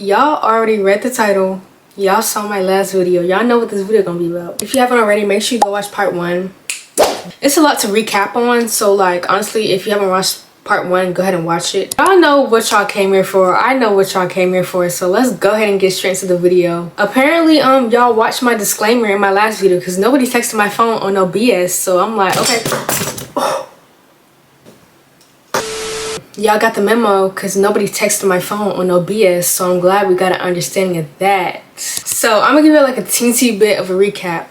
Y'all already read the title. Y'all saw my last video. Y'all know what this video gonna be about. If you haven't already, make sure you go watch part 1. It's a lot to recap on, so like honestly, if you haven't watched part 1, go ahead and watch it. Y'all know what y'all came here for. I know what y'all came here for, so let's go ahead and get straight to the video. Apparently y'all watched my disclaimer in my last video because nobody texted my phone on no BS, so I'm like, okay. Y'all got the memo because nobody texted my phone on no BS, so I'm glad we got an understanding of that. So I'm gonna give you like a teensy bit of a recap.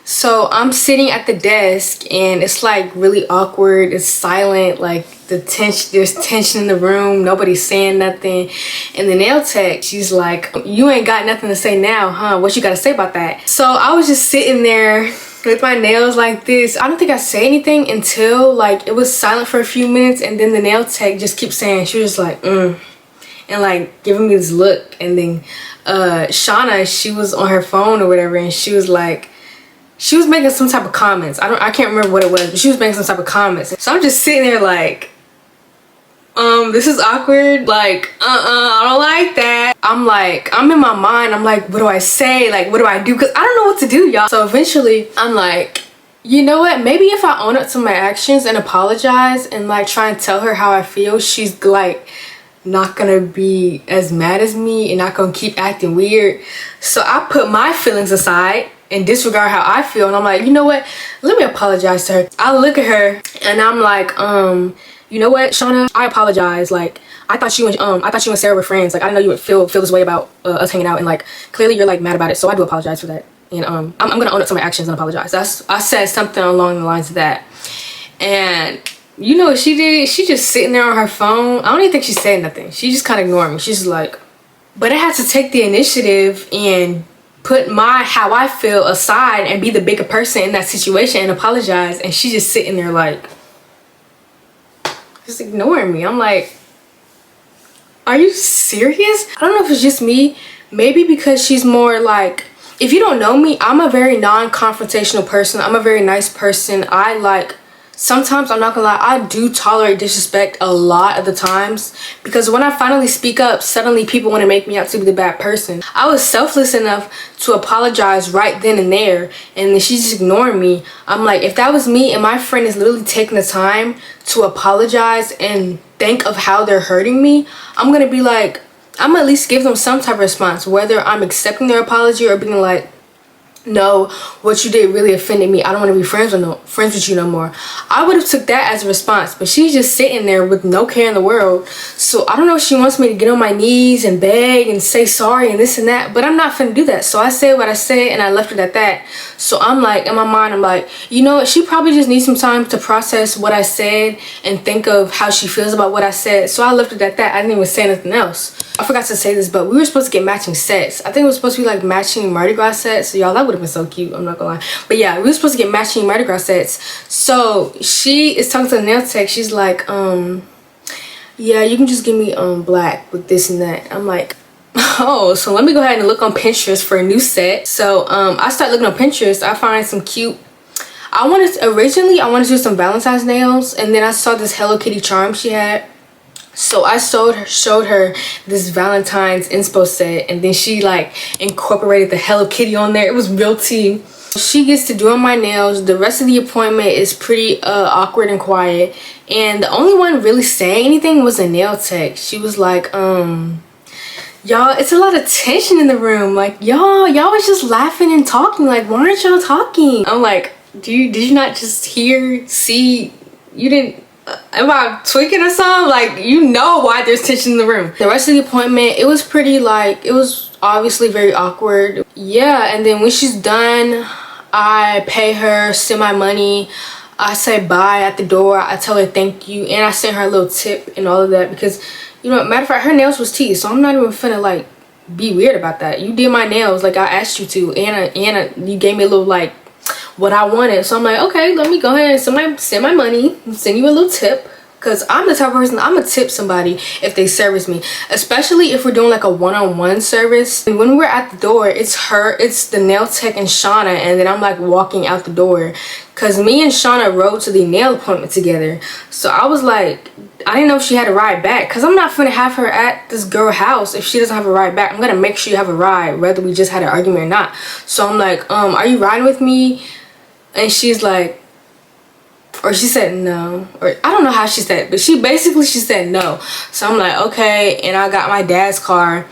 So I'm sitting at the desk and it's like really awkward. It's silent, like there's tension in the room. Nobody's saying nothing. And the nail tech, she's like, you ain't got nothing to say now, huh? What you gotta say about that? So I was just sitting there with my nails like this. I don't think I say anything until like it was silent for a few minutes, and then the nail tech just keeps saying, she was just like, and like giving me this look. And then Shauna, she was on her phone or whatever, and she was like, she was making some type of comments. I can't remember what it was, but she was making some type of comments. So I'm just sitting there like, this is awkward. Like, I don't like that. I'm in my mind. I'm like, what do I say? Like, what do I do? Because I don't know what to do, y'all. So eventually, I'm like, you know what? Maybe if I own up to my actions and apologize and like try and tell her how I feel, she's like not gonna be as mad as me and not gonna keep acting weird. So I put my feelings aside and disregard how I feel, and I'm like, you know what? Let me apologize to her. I look at her and I'm like, you know what, Shauna, I apologize. Like, I thought you and Sarah were friends. Like, I didn't know you would feel this way about us hanging out, and like clearly you're like mad about it. So I do apologize for that, and I'm gonna own up to my actions and apologize. I said something along the lines of that, and you know what she did? She just sitting there on her phone. I don't even think she said nothing. She just kind of ignored me. She's like, but I had to take the initiative and put my how I feel aside and be the bigger person in that situation and apologize. And she's just sitting there like, just ignoring me. I'm like, are you serious? I don't know if it's just me. Maybe because she's more like, if you don't know me, I'm a very non-confrontational person. I'm a very nice person. I like, sometimes, I'm not gonna lie, I do tolerate disrespect a lot of the times, because when I finally speak up, suddenly people want to make me out to be the bad person. I was selfless enough to apologize right then and there, and then she's just ignoring me. I'm like, if that was me and my friend is literally taking the time to apologize and think of how they're hurting me, I'm gonna be like, I'm gonna at least give them some type of response, whether I'm accepting their apology or being like, no, what you did really offended me. I don't want to be friends with you no more. I would have took that as a response, but she's just sitting there with no care in the world. So I don't know if she wants me to get on my knees and beg and say sorry and this and that, but I'm not finna do that. So I said what I said and I left it at that. So I'm like, in my mind, I'm like, you know what? She probably just needs some time to process what I said and think of how she feels about what I said. So I left it at that. I didn't even say anything else. I forgot to say this, but we were supposed to get matching sets. I think it was supposed to be like matching Mardi Gras sets. So y'all, that would have been so cute. I'm not gonna lie. But yeah, we were supposed to get matching Mardi Gras sets. So she is talking to the nail tech. She's like, yeah, you can just give me black with this and that. I'm like, oh, so let me go ahead and look on Pinterest for a new set. So I start looking on Pinterest. I find some cute, originally I wanted to do some Valentine's nails, and then I saw this Hello Kitty charm she had. So I showed her this Valentine's inspo set, and then she like incorporated the Hello Kitty on there. It was real tea. She gets to doing my nails. The rest of the appointment is pretty awkward and quiet, and the only one really saying anything was a nail tech. She was like, y'all, it's a lot of tension in the room. Like, y'all was just laughing and talking. Like, why aren't y'all talking? I'm like, did you not just see? You didn't. Am I tweaking or something? Like, you know why there's tension in the room. The rest of the appointment, it was pretty like, it was obviously very awkward. Yeah, and then when she's done, I pay her, send my money. I say bye at the door. I tell her thank you, and I send her a little tip and all of that, because, you know, matter of fact, her nails was tea, so I'm not even finna like be weird about that. You did my nails like I asked you to, and you gave me a little like what I wanted. So I'm like, okay, let me go ahead and send my money and send you a little tip, because I'm the type of person, I'm gonna tip somebody if they service me, especially if we're doing like a one-on-one service. And when we're at the door, it's the nail tech and Shauna, and then I'm like walking out the door, because me and Shauna rode to the nail appointment together. So I was like, I didn't know if she had a ride back, because I'm not finna have her at this girl house if she doesn't have a ride back. I'm gonna make sure you have a ride whether we just had an argument or not. So I'm like, are you riding with me? And she's like, or she said no, or I don't know how she said it, but she said no. So I'm like, okay. And I got my dad's car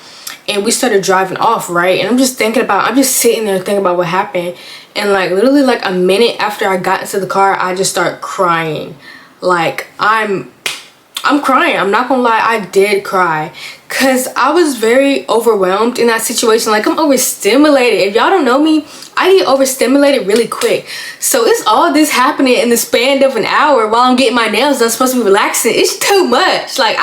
and we started driving off, right? And I'm just sitting there thinking about what happened. And like literally like a minute after I got into the car, I just start crying. Like I'm crying. I'm not gonna lie, I did cry, because I was very overwhelmed in that situation. Like, I'm overstimulated. If y'all don't know me, I get overstimulated really quick. So it's all this happening in the span of an hour while I'm getting my nails done, supposed to be relaxing. It's too much. Like,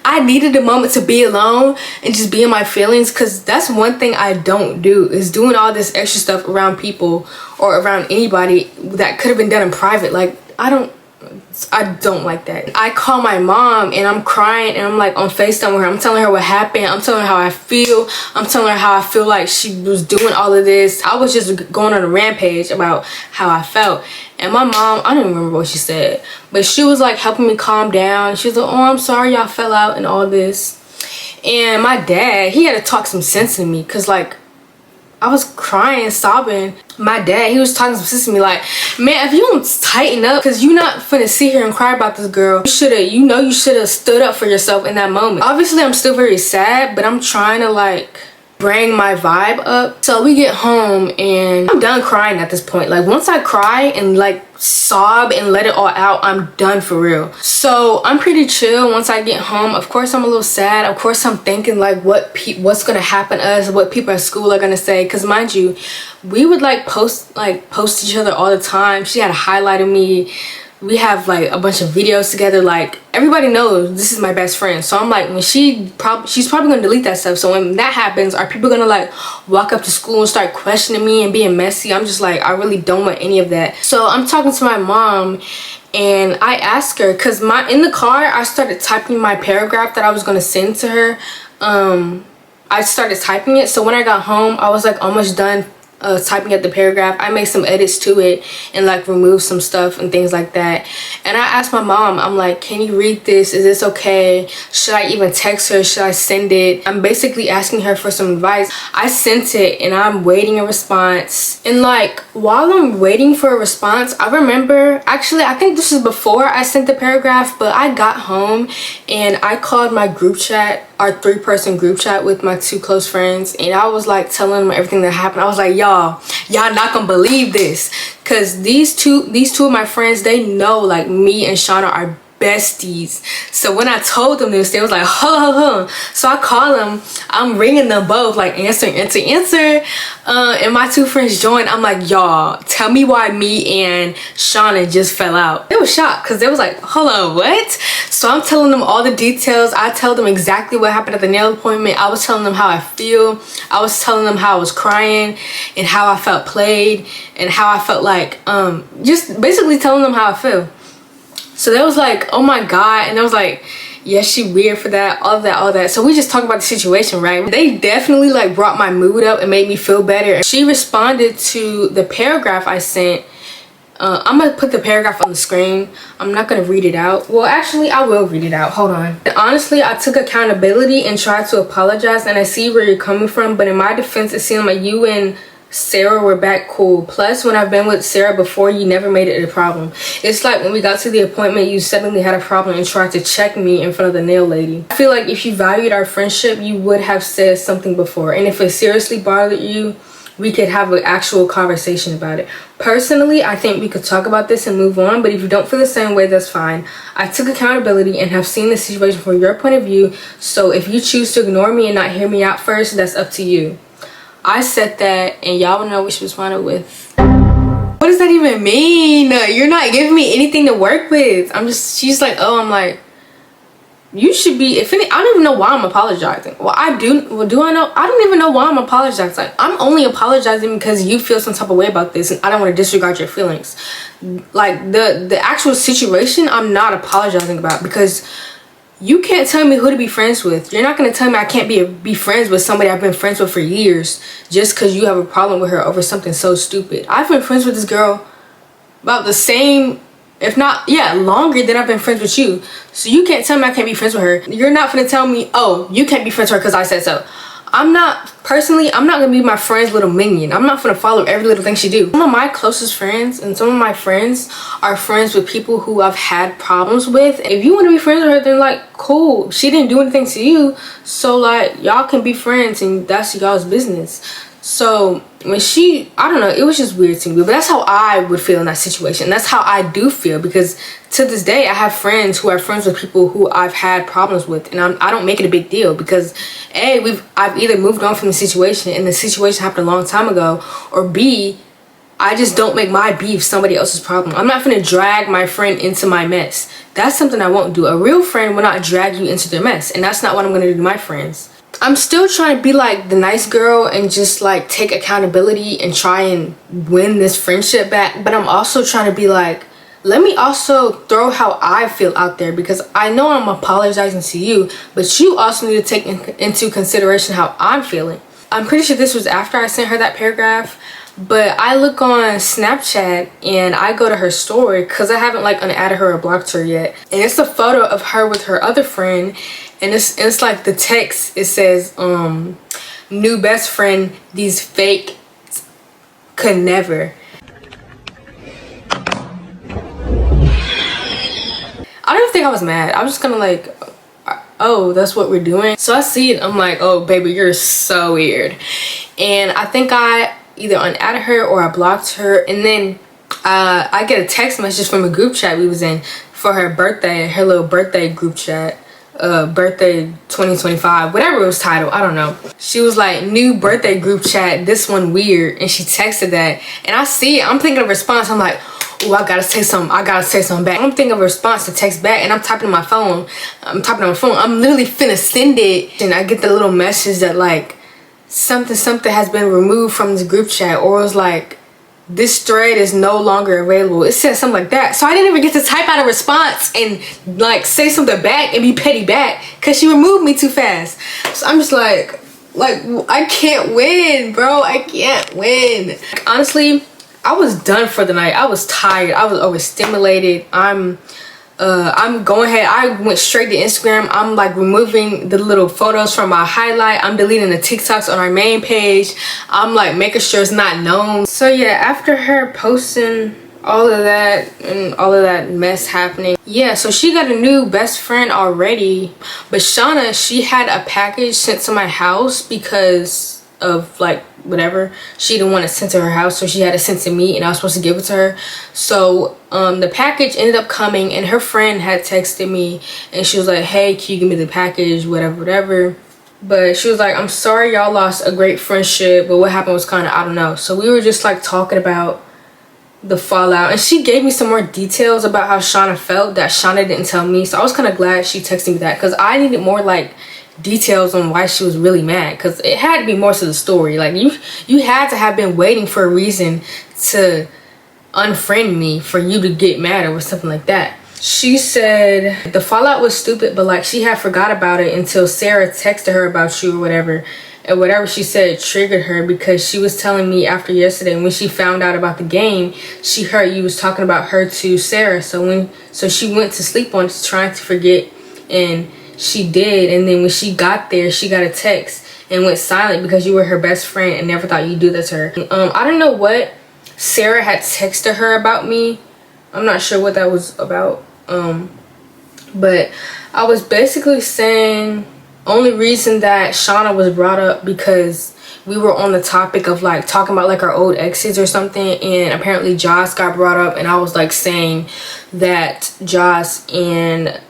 I needed a moment to be alone and just be in my feelings, because that's one thing I don't do, is doing all this extra stuff around people or around anybody that could have been done in private. Like, I don't like that. I call my mom and I'm crying and I'm like on FaceTime with her. I'm telling her what happened. I'm telling her how I feel. I'm telling her how I feel like she was doing all of this. I was just going on a rampage about how I felt. And my mom, I don't even remember what she said, but she was like helping me calm down. She was like, oh, I'm sorry y'all fell out and all this. And my dad, he had to talk some sense in me, because like I was crying, sobbing. My dad, he was talking some sense to me, like, man, if you don't tighten up, because you're not finna sit here and cry about this girl, you should have stood up for yourself in that moment. Obviously, I'm still very sad, but I'm trying to like bring my vibe up. So we get home and I'm done crying at this point. Like, once I cry and like sob and let it all out, I'm done for real. So I'm pretty chill once I get home. Of course I'm a little sad. Of course I'm thinking like what's gonna happen to us, what people at school are gonna say, because mind you, we would like post each other all the time. She had a highlight of me. We have like a bunch of videos together. Like, everybody knows this is my best friend. So I'm like, when she's probably gonna delete that stuff. So when that happens, are people gonna like walk up to school and start questioning me and being messy? I'm just like, I really don't want any of that. So I'm talking to my mom and I asked her, because in the car I started typing my paragraph that I was gonna send to her. I started typing it. So when I got home, I was like almost done typing up the paragraph. I made some edits to it and like remove some stuff and things like that. And I asked my mom, I'm like, can you read this? Is this okay? Should I even text her? Should I send it? I'm basically asking her for some advice. I sent it and I'm waiting a response. And like, while I'm waiting for a response, I remember, actually I think this is before I sent the paragraph, but I got home and I called my group chat, our 3-person group chat with my 2 close friends, and I was like telling them everything that happened. I was like, y'all not gonna believe this, because these two of my friends, they know like me and Shauna are besties. So when I told them this, they was like, huh. So I call them, I'm ringing them both, like answer. And my 2 friends joined. I'm like, y'all, tell me why me and Shauna just fell out. They were shocked, because they was like, hold on, what? So I'm telling them all the details. I tell them exactly what happened at the nail appointment. I was telling them how I feel. I was telling them how I was crying and how I felt played and how I felt like, just basically telling them how I feel. So they was like, oh my God. And I was like, yeah, she weird for that, all that. So we just talked about the situation, right? They definitely like brought my mood up and made me feel better. She responded to the paragraph I sent. I'm gonna put the paragraph on the screen. I'm not gonna read it out. Well, actually, I will read it out. Hold on. Honestly, I took accountability and tried to apologize, and I see where you're coming from, but in my defense, it seemed like you and Sarah were back cool. Plus, when I've been with Sarah before, you never made it a problem. It's like when we got to the appointment, you suddenly had a problem and tried to check me in front of the nail lady. I feel like if you valued our friendship, you would have said something before. And if it seriously bothered you, we could have an actual conversation about it. Personally, I think we could talk about this and move on, but if you don't feel the same way, that's fine. I took accountability and have seen the situation from your point of view, so if you choose to ignore me and not hear me out first, that's up to you. I said that, and y'all wanna know what she responded with. What does that even mean? You're not giving me anything to work with. She's like, oh, I'm like, you should be, if any, I don't even know why I'm apologizing. Well, do I know? I don't even know why I'm apologizing. Like, I'm only apologizing because you feel some type of way about this and I don't want to disregard your feelings. Like, the actual situation, I'm not apologizing about, because you can't tell me who to be friends with. You're not going to tell me I can't be friends with somebody I've been friends with for years just because you have a problem with her over something so stupid. I've been friends with this girl about the same If not, yeah, longer than I've been friends with you. So you can't tell me I can't be friends with her. You're not gonna tell me, oh, you can't be friends with her because I said so. I'm not gonna be my friend's little minion. I'm not gonna follow every little thing she do. Some of my closest friends and some of my friends are friends with people who I've had problems with. If you want to be friends with her, then like, cool. She didn't do anything to you, so like, y'all can be friends and that's y'all's business. So when I don't know, it was just weird to me, but that's how I would feel in that situation. That's how I do feel, because to this day I have friends who are friends with people who I've had problems with, and I don't make it a big deal, because A, I've either moved on from the situation and the situation happened a long time ago, or B, I just don't make my beef somebody else's problem. I'm not gonna drag my friend into my mess. That's something I won't do. A real friend will not drag you into their mess, and that's not what I'm gonna do to my friends. I'm still trying to be like the nice girl and just like take accountability and try and win this friendship back, but I'm also trying to be like, let me also throw how I feel out there, because I know I'm apologizing to you, but you also need to take into consideration how I'm feeling. I'm pretty sure this was after I sent her that paragraph, but I look on Snapchat and I go to her story because I haven't like unadded her or blocked her yet, and it's a photo of her with her other friend, and it's like the text, it says new best friend, these fake could never. I don't even think I was mad. I was just kind of like, oh, that's what we're doing. So I see it, I'm like, oh baby, you're so weird. And I think I either unadded her or I blocked her, and then I get a text message from a group chat we was in for her birthday, her little birthday group chat, birthday 2025, whatever it was titled, I don't know. She was like, new birthday group chat, this one weird, and she texted that, and I see it, I'm thinking of a response, I'm like, oh, I gotta say something back. I'm thinking of a response to text back, and I'm typing on my phone, I'm literally finna send it, and I get the little message that like something has been removed from this group chat, or it was like, this thread is no longer available. It said something like that. So I didn't even get to type out a response and like say something back and be petty back, because she removed me too fast. So I'm just like I can't win, bro. I can't win. Honestly, I was done for the night. I was tired. I was overstimulated. I'm going ahead. I went straight to Instagram. I'm like removing the little photos from my highlight. I'm deleting the TikToks on our main page. I'm like making sure it's not known. So yeah, after her posting all of that and all of that mess happening, yeah, so she got a new best friend already. But Shauna, she had a package sent to my house because of like whatever, she didn't want it sent to her house, so she had it sent to me, and I was supposed to give it to her. So the package ended up coming, and her friend had texted me and she was like, hey, can you give me the package, whatever. But she was like, I'm sorry y'all lost a great friendship, but what happened was kind of, I don't know. So we were just like talking about the fallout, and she gave me some more details about how Shauna felt that Shauna didn't tell me. So I was kind of glad she texted me that, because I needed more like details on why she was really mad, because it had to be more to the story. Like you had to have been waiting for a reason to unfriend me for you to get mad or something like that. She said the fallout was stupid, but like she had forgot about it until Sarah texted her about you or whatever, and whatever she said triggered her, because she was telling me after yesterday, when she found out about the game, she heard you was talking about her to Sarah. So she went to sleep on it, trying to forget, and she did. And then when she got there, she got a text and went silent because you were her best friend and never thought you'd do that to her. I don't know what Sarah had texted her about me. I'm not sure what that was about. But I was basically saying, only reason that Shauna was brought up because we were on the topic of like talking about like our old exes or something, and apparently Joss got brought up, and I was like saying that Joss and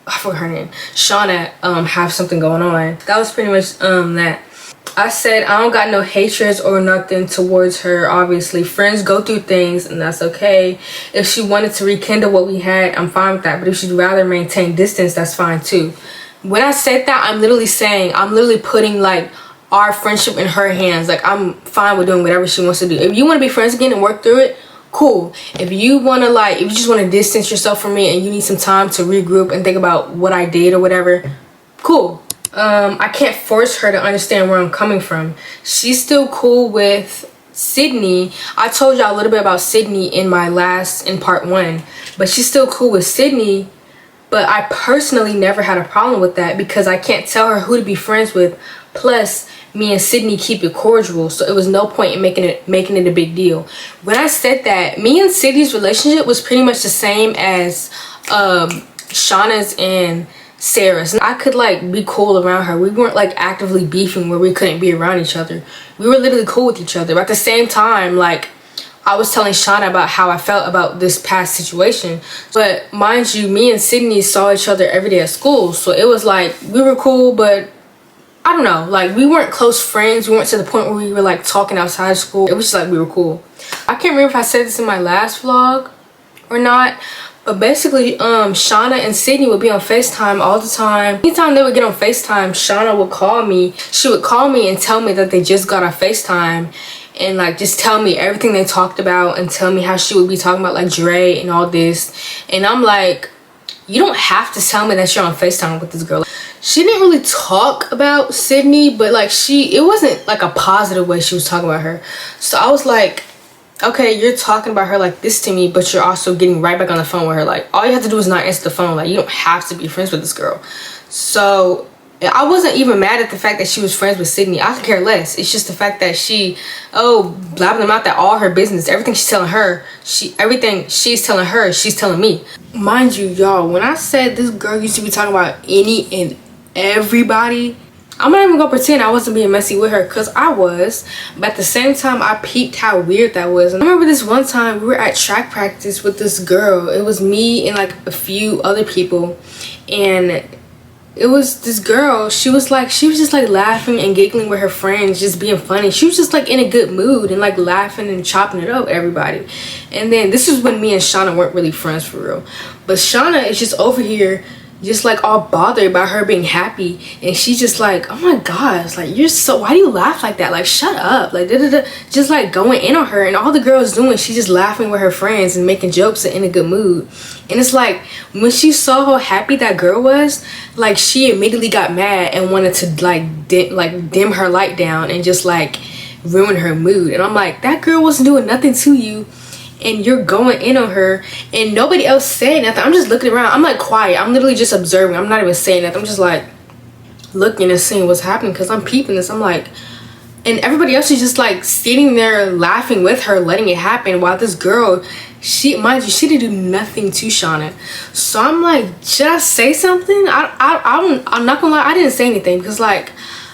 I forgot her name, Shauna, have something going on. That was pretty much that. I said I don't got no hatreds or nothing towards her. Obviously, friends go through things, and that's okay. If she wanted to rekindle what we had, I'm fine with that. But if she'd rather maintain distance, that's fine too. When I said that, I'm literally putting like our friendship in her hands. Like, I'm fine with doing whatever she wants to do. If you want to be friends again and work through it, cool. If you want to if you just want to distance yourself from me and you need some time to regroup and think about what I did or whatever, cool. I can't force her to understand where I'm coming from. She's still cool with Sydney, I told y'all a little bit about Sydney in part 1, but she's still cool with Sydney. But I personally never had a problem with that because I can't tell her who to be friends with. Plus, me and Sydney keep it cordial, so it was no point in making it a big deal. When I said that, me and Sydney's relationship was pretty much the same as Shauna's and Sarah's. I could like be cool around her. We weren't like actively beefing where we couldn't be around each other. We were literally cool with each other. But at the same time, like, I was telling Shauna about how I felt about this past situation. But mind you, me and Sydney saw each other every day at school. So it was like, we were cool, but I don't know. Like, we weren't close friends. We weren't to the point where we were like talking outside of school. It was just like we were cool. I can't remember if I said this in my last vlog or not. But basically, Shauna and Sydney would be on FaceTime all the time. Anytime they would get on FaceTime, Shauna would call me. She would call me and tell me that they just got on FaceTime. And like just tell me everything they talked about and tell me how she would be talking about like Dre and all this. And I'm like, you don't have to tell me that you're on FaceTime with this girl. She didn't really talk about Sydney, but like it wasn't like a positive way she was talking about her. So I was like, okay, you're talking about her like this to me, but you're also getting right back on the phone with her. Like, all you have to do is not answer the phone. Like, you don't have to be friends with this girl. So I wasn't even mad at the fact that she was friends with Sydney. I could care less. It's just the fact that she, blabbing them out that all her business, everything she's telling her, everything she's telling her, she's telling me. Mind you, y'all, when I said this girl used to be talking about any and everybody, I'm not even gonna pretend I wasn't being messy with her, because I was. But at the same time, I peeped how weird that was. And I remember this one time we were at track practice with this girl. It was me and like a few other people, and it was this girl. She was just like laughing and giggling with her friends, just being funny. She was just like in a good mood and like laughing and chopping it up with everybody. And then this is when me and Shauna weren't really friends for real. But Shauna is just over here just like all bothered about her being happy, and she's just like, oh my gosh, like, why do you laugh like that? Like, shut up, like, just like going in on her. And all the girl's doing, she's just laughing with her friends and making jokes and in a good mood. And it's like, when she saw how happy that girl was, like, she immediately got mad and wanted to like dim her light down and just like ruin her mood. And I'm like, that girl wasn't doing nothing to you, and you're going in on her, and nobody else said nothing. I'm just looking around. I'm like quiet. I'm literally just observing. I'm not even saying nothing. I'm just like looking and seeing what's happening, because I'm peeping this. I'm like, and everybody else is just like sitting there laughing with her, letting it happen, while this girl, mind you, she didn't do nothing to Shauna. So I'm like, should I say something? I'm not gonna lie, I didn't say anything, because like,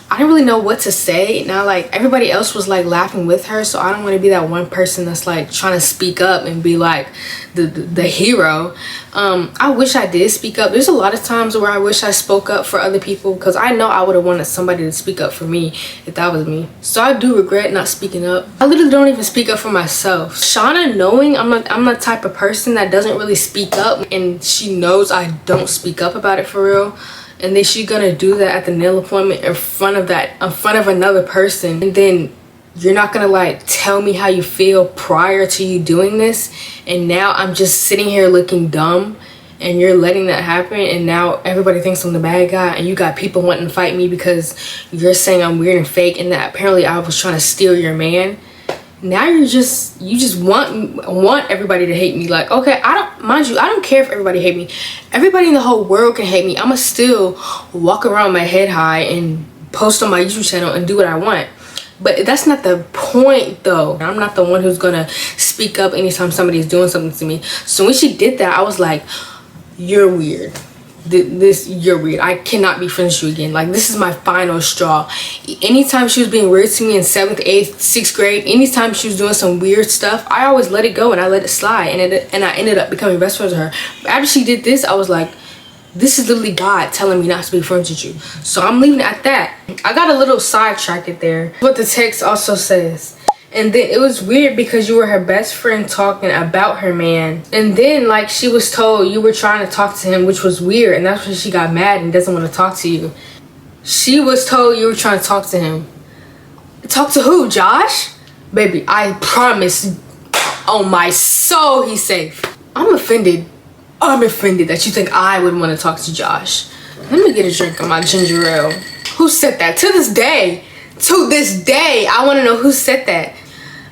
I didn't really know what to say. Now, like, everybody else was like laughing with her, so I don't want to be that one person that's like trying to speak up and be like the hero. I wish I did speak up. There's a lot of times where I wish I spoke up for other people, because I know I would have wanted somebody to speak up for me if that was me. So I do regret not speaking up. I literally don't even speak up for myself. Shauna, knowing I'm the type of person that doesn't really speak up, and she knows I don't speak up about it for real, and then she's gonna do that at the nail appointment in front of another person, and then you're not gonna like tell me how you feel prior to you doing this, and now I'm just sitting here looking dumb, and you're letting that happen, and now everybody thinks I'm the bad guy, and you got people wanting to fight me because you're saying I'm weird and fake, and that apparently I was trying to steal your man. Now you just want everybody to hate me. Like, okay, I don't care if everybody hate me. Everybody in the whole world can hate me. I'ma still walk around my head high and post on my YouTube channel and do what I want. But that's not the point though. I'm not the one who's gonna speak up anytime somebody's doing something to me. So when she did that, I was like, you're weird. You're weird. I cannot be friends with you again. Like, this is my final straw. Anytime she was being weird to me in 7th, 8th, 6th grade, anytime she was doing some weird stuff, I always let it go and I let it slide, and I ended up becoming best friends with her. But after she did this, I was like, this is literally God telling me not to be friends with you. So I'm leaving it at that. I got a little sidetracked there. What the text also says. And then it was weird because you were her best friend talking about her man, and then like she was told you were trying to talk to him, which was weird, and that's when she got mad and doesn't want to talk to you. She was told you were trying to talk to him. Talk to who? Josh? Baby, I promise on my soul he's safe. I'm offended that you think I would want to talk to Josh. Let me get a drink of my ginger ale. Who said that? To this day, I want to know who said that.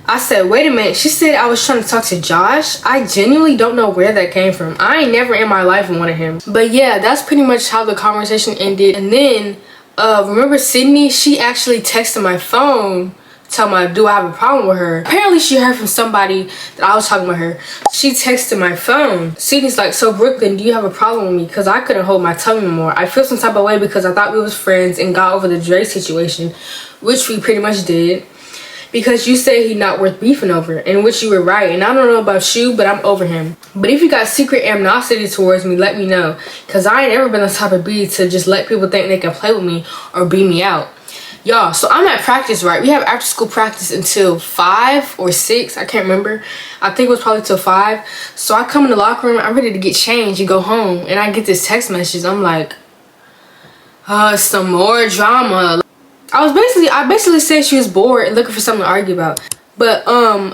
I said, wait a minute. She said I was trying to talk to Josh. I genuinely don't know where that came from. I ain't never in my life wanted him. But yeah, that's pretty much how the conversation ended. And then, remember Sydney? She actually texted my phone, tell me, do I have a problem with her? Apparently she heard from somebody that I was talking with her. She texted my phone. Sydney's like, so Brooklyn, do you have a problem with me? Because I couldn't hold my tongue anymore. I feel some type of way because I thought we was friends and got over the Dre situation, which we pretty much did. Because you say he not worth beefing over, in which you were right. And I don't know about you, but I'm over him. But if you got secret animosity towards me, let me know. Because I ain't ever been the type of B to just let people think they can play with me or beat me out. Y'all, so I'm at practice, right? We have after school practice until 5 or 6. I can't remember. I think it was probably till 5. So I come in the locker room. I'm ready to get changed and go home. And I get this text message. I'm like, some more drama. I basically said she was bored and looking for something to argue about. But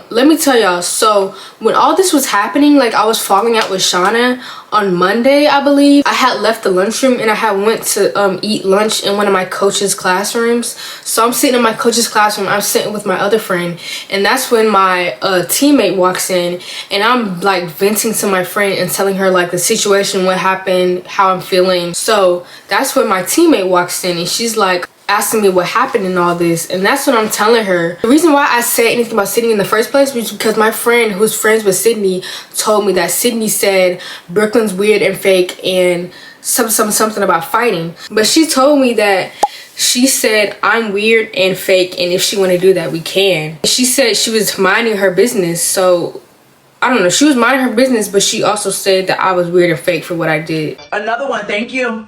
let me tell y'all, so when all this was happening, like I was falling out with Shauna on Monday, I believe. I had left the lunchroom and I had went to eat lunch in one of my coach's classrooms. So I'm sitting in my coach's classroom, I'm sitting with my other friend, and that's when my teammate walks in, and I'm like venting to my friend and telling her like the situation, what happened, how I'm feeling. So that's when my teammate walks in and she's like asking me what happened in all this, and that's what I'm telling her. The reason why I said anything about Sydney in the first place was because my friend who's friends with Sydney told me that Sydney said Brooklyn's weird and fake and something about fighting. But she told me that she said I'm weird and fake, and if she want to do that, we can. She said she was minding her business, so I don't know, she was minding her business, but she also said that I was weird and fake for what I did. Another one, thank you.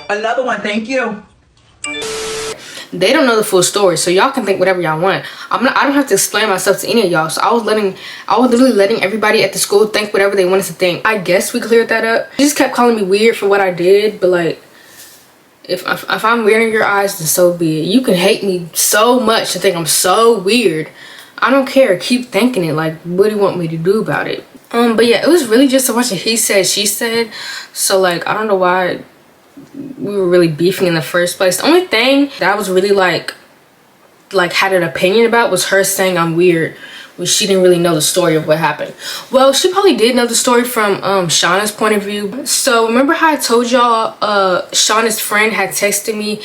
Another one, thank you. They don't know the full story, so y'all can think whatever y'all want. I don't have to explain myself to any of y'all. So I was literally letting everybody at the school think whatever they wanted to think. I guess we cleared that up. She just kept calling me weird for what I did, but like, if I'm weird in your eyes, then so be it. You can hate me so much to think I'm so weird. I don't care. Keep thinking it. Like, what do you want me to do about it? But yeah, it was really just a bunch of he said, she said. So like, I don't know why we were really beefing in the first place. The only thing that I was really like had an opinion about was her saying I'm weird, which she didn't really know the story of what happened. Well, she probably did know the story from Shauna's point of view. So remember how I told y'all Shauna's friend had texted me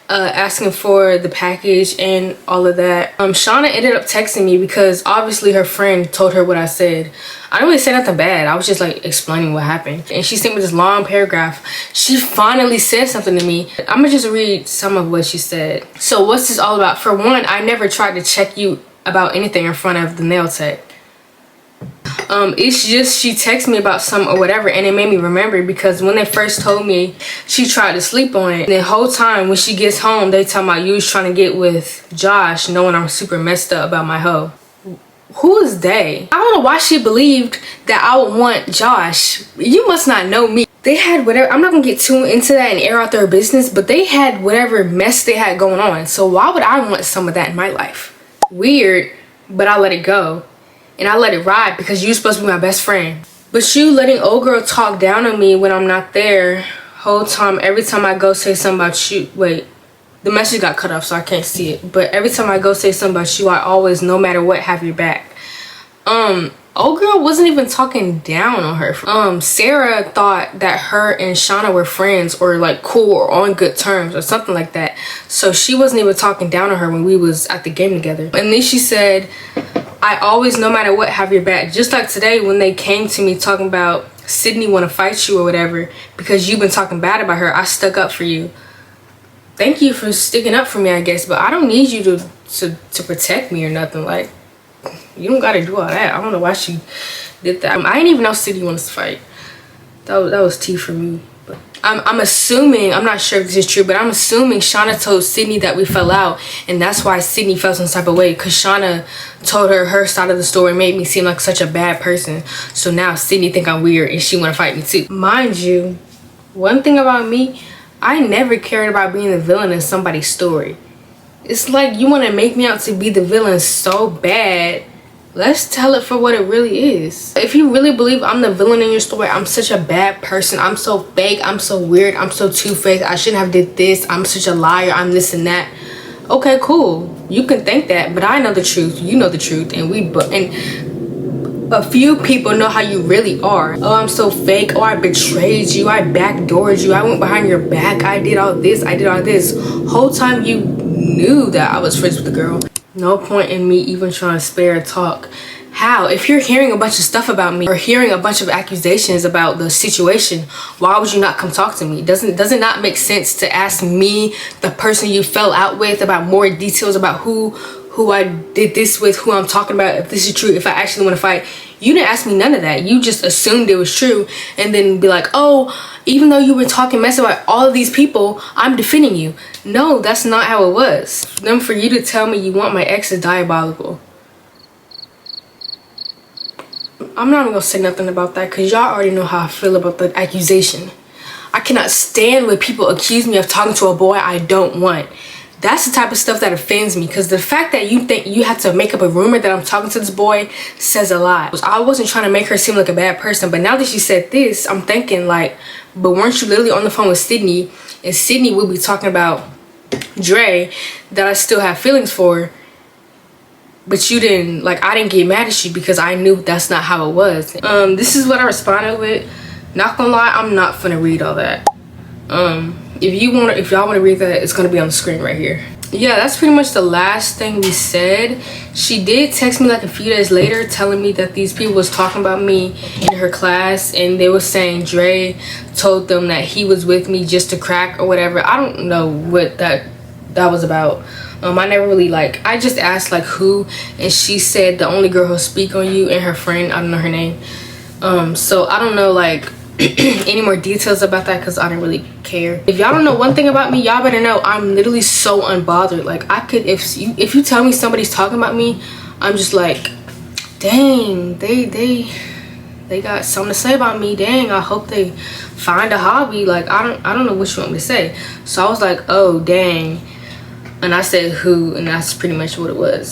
asking for the package and all of that. Shauna ended up texting me because obviously her friend told her what I said. I didn't really say nothing bad. I was just like explaining what happened. And she sent me this long paragraph. She finally said something to me. I'm gonna just read some of what she said. So what's this all about? For one, I never tried to check you about anything in front of the nail tech. It's just she texted me about something or whatever, and it made me remember because when they first told me she tried to sleep on it, and the whole time when she gets home they talking about you was trying to get with Josh, knowing I'm super messed up about my hoe. Who is they? I don't know why she believed that I would want Josh. You must not know me. They had whatever, I'm not gonna get too into that and air out their business, but they had whatever mess they had going on. So why would I want some of that in my life? Weird, but I let it go. And I let it ride because you're supposed to be my best friend. But you letting old girl talk down on me when I'm not there whole time, every time I go say something about you. Wait, the message got cut off so I can't see it. But every time I go say something about you, I always, no matter what, have your back. Old girl wasn't even talking down on her. Sarah thought that her and Shauna were friends or like cool or on good terms or something like that. So she wasn't even talking down on her when we was at the game together. And then she said, I always, no matter what, have your back. Just like today when they came to me talking about Sydney want to fight you or whatever because you've been talking bad about her, I stuck up for you. Thank you for sticking up for me, I guess, but I don't need you to protect me or nothing. Like, you don't gotta do all that. I don't know why she did that. I didn't even know Sydney wants to fight. That was tea for me. But I'm assuming, I'm not sure if this is true, but I'm assuming Shauna told Sydney that we fell out, and that's why Sydney felt some type of way, because Shauna told her side of the story, made me seem like such a bad person. So now Sydney think I'm weird and she want to fight me too. Mind you, one thing about me, I never cared about being the villain in somebody's story. It's like you want to make me out to be the villain so bad. Let's tell it for what it really is. If you really believe I'm the villain in your story, I'm such a bad person, I'm so fake, I'm so weird, I'm so two-faced, I shouldn't have did this, I'm such a liar, I'm this and that. Okay, cool. You can think that, but I know the truth. You know the truth, and a few people know how you really are. Oh, I'm so fake. Oh, I betrayed you. I backdoored you. I went behind your back. I did all this. I did all this. Whole time you knew that I was friends with the girl. No point in me even trying to spare a talk. How? If you're hearing a bunch of stuff about me or hearing a bunch of accusations about the situation, why would you not come talk to me? Does it not make sense to ask me, the person you fell out with, about more details about who I did this with, who I'm talking about, if this is true, if I actually want to fight? You didn't ask me none of that. You just assumed it was true and then be like, oh, even though you were talking mess about all of these people, I'm defending you. No, that's not how it was. Then for you to tell me you want my ex is diabolical. I'm not even gonna say nothing about that because y'all already know how I feel about the accusation. I cannot stand when people accuse me of talking to a boy I don't want. That's the type of stuff that offends me, because the fact that you think you have to make up a rumor that I'm talking to this boy says a lot. I wasn't trying to make her seem like a bad person, but now that she said this, I'm thinking like, but weren't you literally on the phone with Sydney, and Sydney will be talking about Dre that I still have feelings for, but you didn't, like, I didn't get mad at you because I knew that's not how it was. This is what I responded with. Not gonna lie, I'm not finna read all that. If y'all wanna read that, it's gonna be on the screen right here. Yeah, that's pretty much the last thing we said. She did text me like a few days later telling me that these people was talking about me in her class, and they was saying Dre told them that he was with me just to crack or whatever. I don't know what that was about. I never really, I just asked who, and she said the only girl who'll speak on you and her friend. I don't know her name. So I don't know any more details about that because I didn't really care. If y'all don't know one thing about me, y'all better know I'm literally so unbothered. I could, if you tell me somebody's talking about me, I'm just like, dang, they got something to say about me. Dang, I hope they find a hobby. I don't know what you want me to say. So I was like, oh dang. And I said who, and that's pretty much what it was.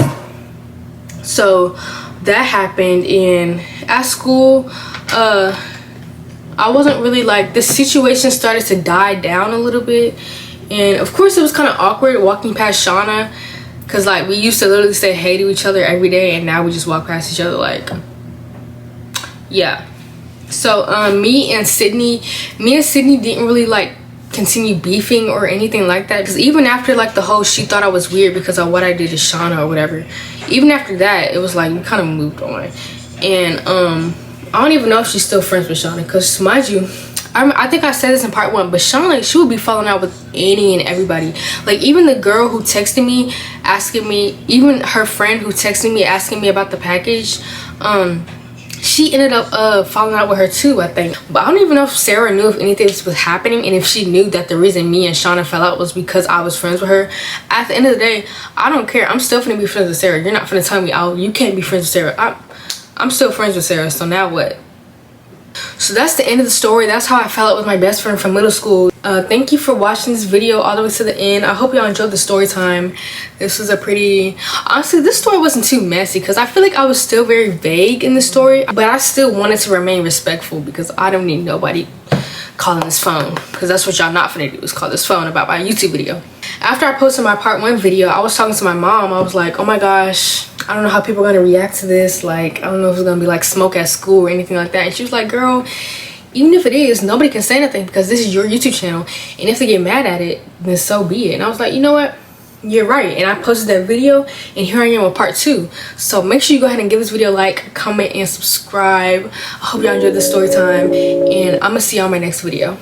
So that happened, and at school, I wasn't really the situation started to die down a little bit. And of course it was kind of awkward walking past Shauna, because we used to literally say hey to each other every day, and now we just walk past each other yeah. So me and Sydney didn't really continue beefing or anything like that, because even after the whole she thought I was weird because of what I did to Shauna or whatever, even after that it was we kind of moved on. And I don't even know if she's still friends with Shauna, because mind you, I think I said this in part 1, but Shauna, she would be falling out with any and everybody. Even the girl who texted me asking me, even her friend who texted me asking me about the package, she ended up falling out with her too, I think. But I don't even know if Sarah knew if anything was happening, and if she knew that the reason me and Shauna fell out was because I was friends with her. At the end of the day, I don't care. I'm still finna be friends with Sarah. You're not finna tell me, oh, you can't be friends with Sarah. I'm still friends with Sarah, so now what? So that's the end of the story. That's how I fell out with my best friend from middle school. Thank you for watching this video all the way to the end. I hope y'all enjoyed the story time. This was a pretty, honestly, this story wasn't too messy, because I feel like I was still very vague in the story, but I still wanted to remain respectful, because I don't need nobody calling this phone, because that's what y'all not finna do, is call this phone about my YouTube video. After I posted my part 1 video, I was talking to my mom. I was like, oh my gosh, I don't know how people are gonna react to this. I don't know if it's gonna be smoke at school or anything like that. And she was like, girl, even if it is, nobody can say anything, because this is your YouTube channel, and if they get mad at it, then so be it. And I was like, you know what, you're right. And I posted that video, and here I am with part 2. So make sure you go ahead and give this video a like, comment, and subscribe. I hope y'all enjoyed this story time, and I'm gonna see y'all in my next video.